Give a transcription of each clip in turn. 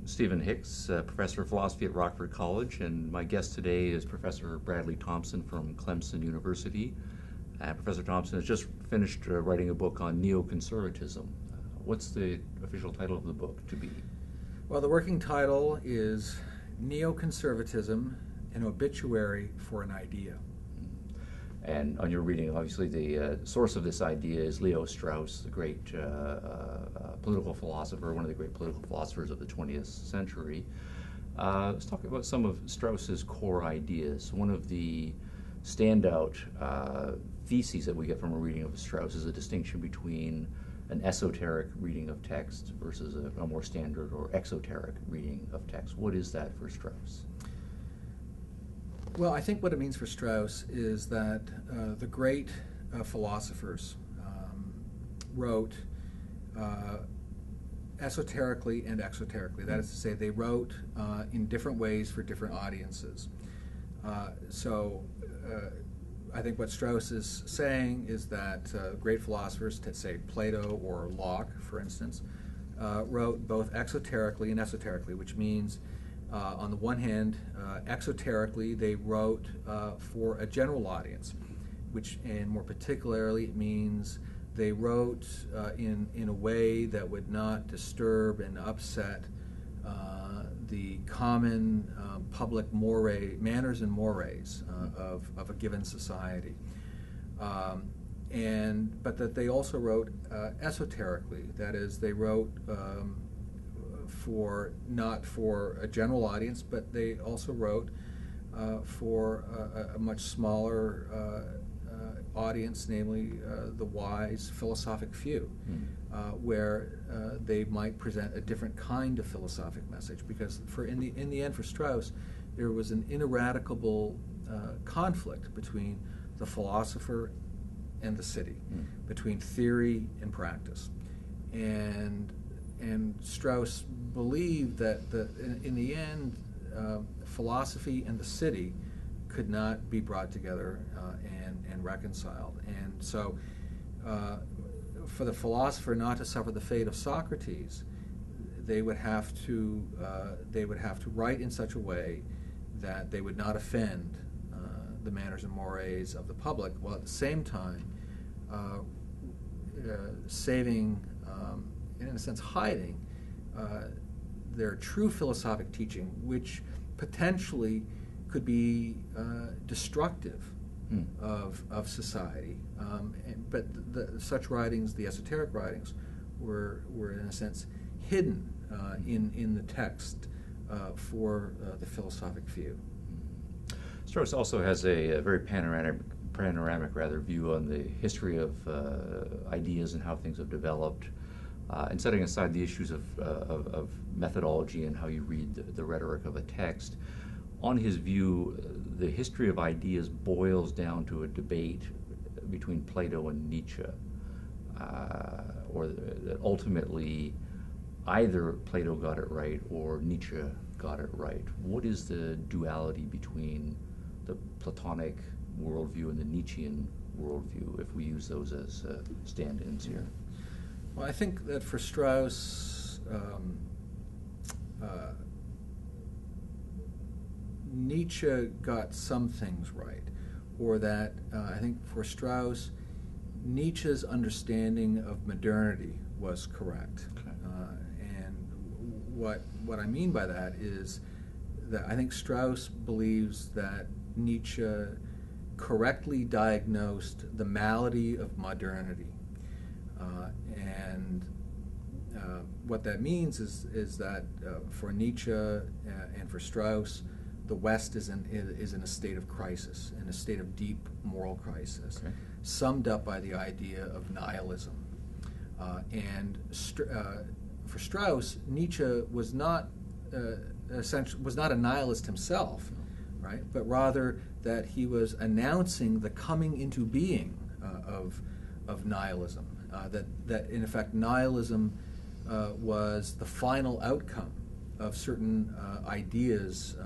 I'm Stephen Hicks, professor of philosophy at Rockford College, and my guest today is Professor Bradley Thompson from Clemson University. Professor Thompson has just finished writing a book on neoconservatism. What's the official title of the book to be? Well, the working title is Neoconservatism, an Obituary for an Idea. And on your reading, obviously the source of this idea is Leo Strauss, the great political philosopher, one of the great political philosophers of the 20th century. Let's talk about some of Strauss's core ideas. One of the standout theses that we get from a reading of Strauss is a distinction between an esoteric reading of text versus a more standard or exoteric reading of text. What is that for Strauss? Well, I think what it means for Strauss is that the great philosophers wrote esoterically and exoterically. That is to say, they wrote in different ways for different audiences. So I think what Strauss is saying is that great philosophers, to say Plato or Locke, for instance, wrote both exoterically and esoterically, which means on the one hand, exoterically, they wrote for a general audience, and more particularly, it means they wrote in a way that would not disturb and upset the common public manners and mores of a given society. But that they also wrote esoterically, that is, they wrote not for a general audience, but they also wrote for a much smaller audience, namely the wise philosophic few, where they might present a different kind of philosophic message. Because in the end, for Strauss, there was an ineradicable conflict between the philosopher and the city, between theory and practice, and Strauss believed that in the end, philosophy and the city could not be brought together and reconciled. And so, for the philosopher not to suffer the fate of Socrates, they would have to write in such a way that they would not offend the manners and mores of the public, while at the same time saving, in a sense, hiding their true philosophic teaching, which potentially could be destructive of society. But such writings, the esoteric writings, were in a sense hidden in the text for the philosophic view. Strauss also has a very panoramic view on the history of ideas and how things have developed, and setting aside the issues of methodology and how you read the rhetoric of a text. On his view, the history of ideas boils down to a debate between Plato and Nietzsche, or that ultimately either Plato got it right or Nietzsche got it right. What is the duality between the Platonic worldview and the Nietzschean worldview, if we use those as stand-ins here? Well, I think that for Strauss, Nietzsche got some things right, or that I think for Strauss, Nietzsche's understanding of modernity was correct. Okay. And what I mean by that is that I think Strauss believes that Nietzsche correctly diagnosed the malady of modernity. And what that means is that for Nietzsche and for Strauss, the West is in a state of crisis, in a state of deep moral crisis, okay, summed up by the idea of nihilism. For Strauss, Nietzsche was not a nihilist himself, right? But rather that he was announcing the coming into being of nihilism. That in effect nihilism was the final outcome of certain ideas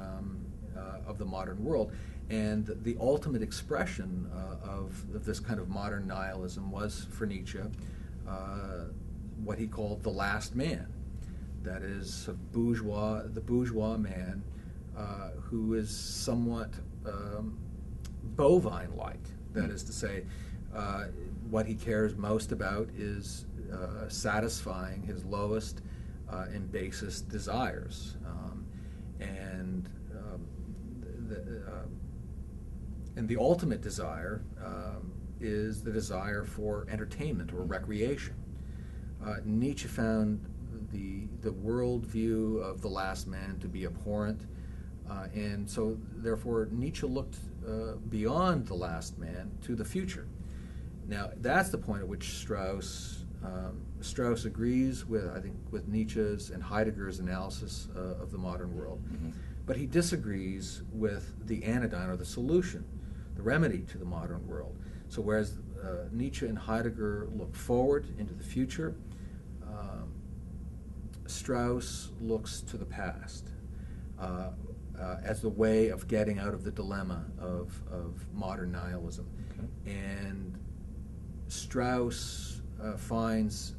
of the modern world, and the ultimate expression of this kind of modern nihilism was, for Nietzsche, what he called the last man. that is the bourgeois man who is somewhat bovine-like. That is to say, what he cares most about is satisfying his lowest and basest desires, and the ultimate desire is the desire for entertainment or recreation. Nietzsche found the worldview of the last man to be abhorrent, and so therefore Nietzsche looked beyond the last man to the future. Now that's the point at which Strauss agrees with, I think, with Nietzsche's and Heidegger's analysis of the modern world, but he disagrees with the anodyne or the solution, the remedy to the modern world. So whereas Nietzsche and Heidegger look forward into the future, Strauss looks to the past as the way of getting out of the dilemma of modern nihilism. Okay. And Strauss finds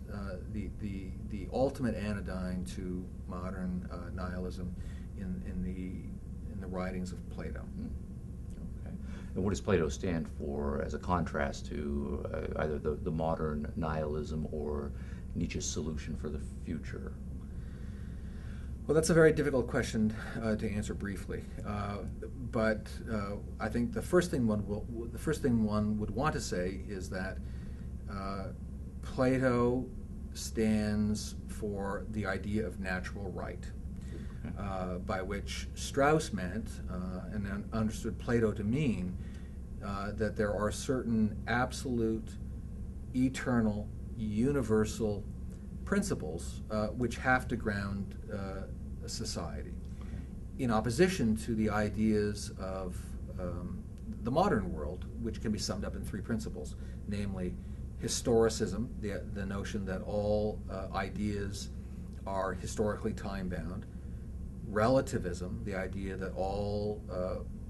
the ultimate anodyne to modern nihilism in the writings of Plato. Okay. And what does Plato stand for as a contrast to either the modern nihilism or Nietzsche's solution for the future? Well, that's a very difficult question to answer briefly, but I think the first thing one would want to say is that Plato stands for the idea of natural right, by which Strauss meant and understood Plato to mean that there are certain absolute, eternal, universal principles which have to ground society, in opposition to the ideas of the modern world, which can be summed up in three principles, namely historicism, the notion that all ideas are historically time-bound; relativism, the idea that all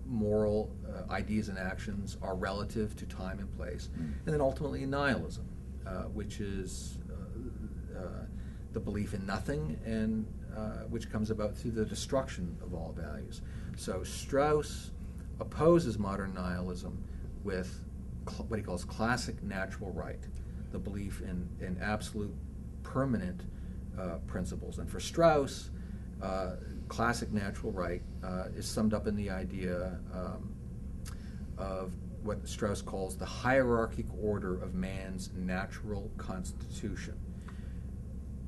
moral ideas and actions are relative to time and place; and then ultimately nihilism, which is the belief in nothing, and which comes about through the destruction of all values. So Strauss opposes modern nihilism with what he calls classic natural right, the belief in absolute permanent principles. And for Strauss, classic natural right is summed up in the idea of what Strauss calls the hierarchic order of man's natural constitution,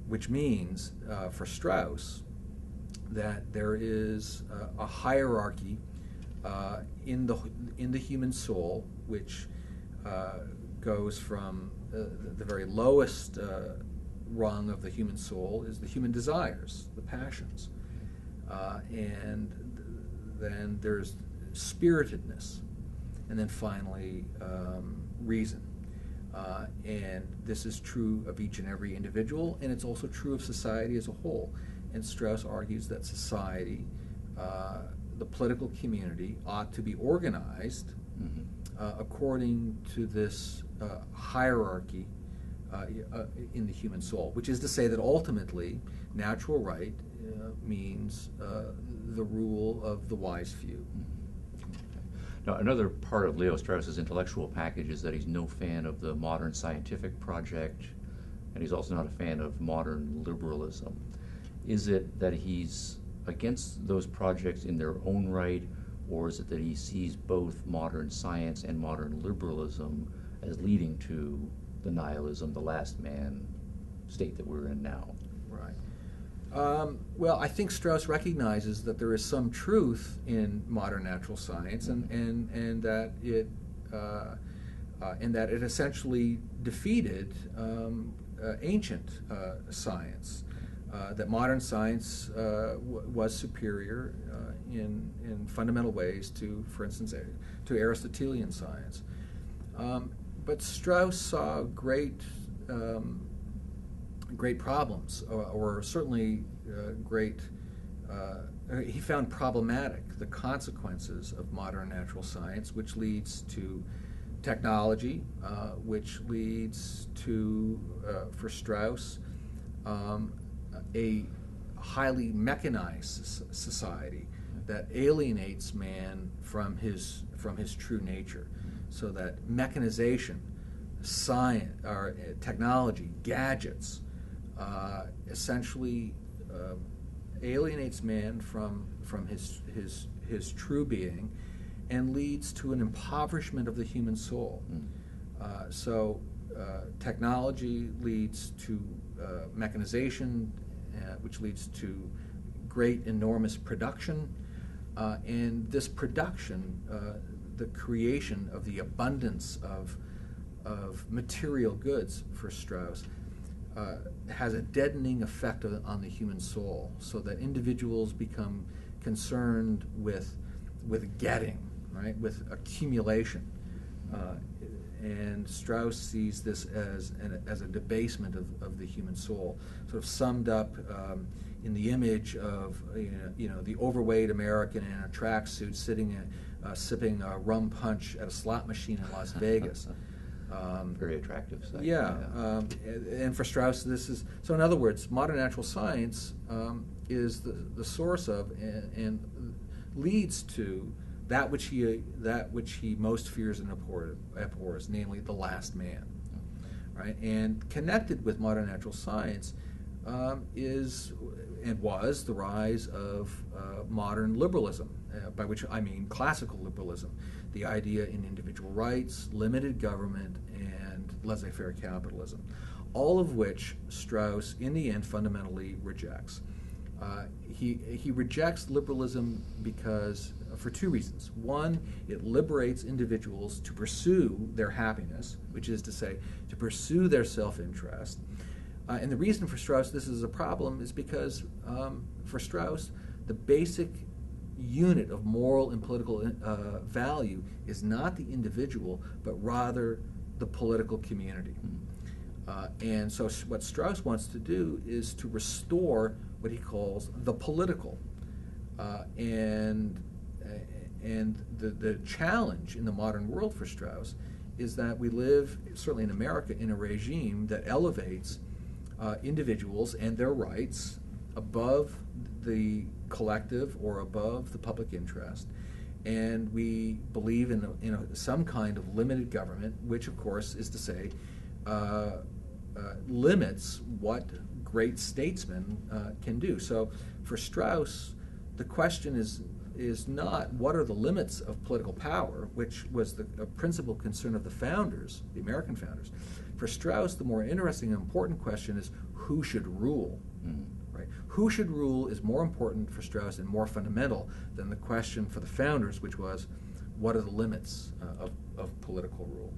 which means, for Strauss, that there is a hierarchy in the human soul, which goes from the very lowest rung of the human soul is the human desires, the passions, and then there's spiritedness, and then finally reason. And this is true of each and every individual, and it's also true of society as a whole. And Strauss argues that society, the political community, ought to be organized according to this hierarchy in the human soul, which is to say that ultimately natural right means the rule of the wise few. Now, another part of Leo Strauss's intellectual package is that he's no fan of the modern scientific project, and he's also not a fan of modern liberalism. Is it that he's against those projects in their own right, or is it that he sees both modern science and modern liberalism as leading to the nihilism, the last man state that we're in now? Right. Well, I think Strauss recognizes that there is some truth in modern natural science, and that it essentially defeated ancient science. That modern science was superior in fundamental ways to, for instance, to Aristotelian science. But Strauss saw great problems, or certainly he found problematic the consequences of modern natural science, which leads to technology, which leads to, for Strauss, a highly mechanized society that alienates man from his true nature, so that mechanization, science, or technology, gadgets, essentially alienates man from his true being, and leads to an impoverishment of the human soul. So technology leads to mechanization, which leads to great, enormous production, and this production, the creation of the abundance of material goods for Strauss, has a deadening effect on the human soul, so that individuals become concerned with getting, right, with accumulation. And Strauss sees this as a debasement of the human soul, sort of summed up in the image of the overweight American in a tracksuit sitting sipping a rum punch at a slot machine in Las Vegas. Very attractive sight. Yeah, and for Strauss, this is so. In other words, modern natural science is the source of and leads to that which he most fears and abhors, namely the last man, right? And connected with modern natural science is and was the rise of modern liberalism, by which I mean classical liberalism, the idea in individual rights, limited government, and laissez-faire capitalism, all of which Strauss, in the end, fundamentally rejects. He rejects liberalism because for two reasons. One, it liberates individuals to pursue their happiness, which is to say, to pursue their self-interest. And the reason for Strauss this is a problem is because for Strauss, the basic unit of moral and political value is not the individual, but rather the political community. And so what Strauss wants to do is to restore what he calls the political. And the challenge in the modern world for Strauss is that we live, certainly in America, in a regime that elevates individuals and their rights above the collective or above the public interest. And we believe in some kind of limited government, which of course is to say limits what great statesmen can do. So for Strauss, the question is not what are the limits of political power, which was the principal concern of the founders, the American founders. For Strauss, the more interesting and important question is who should rule. Right? Who should rule is more important for Strauss and more fundamental than the question for the founders, which was what are the limits of political rule.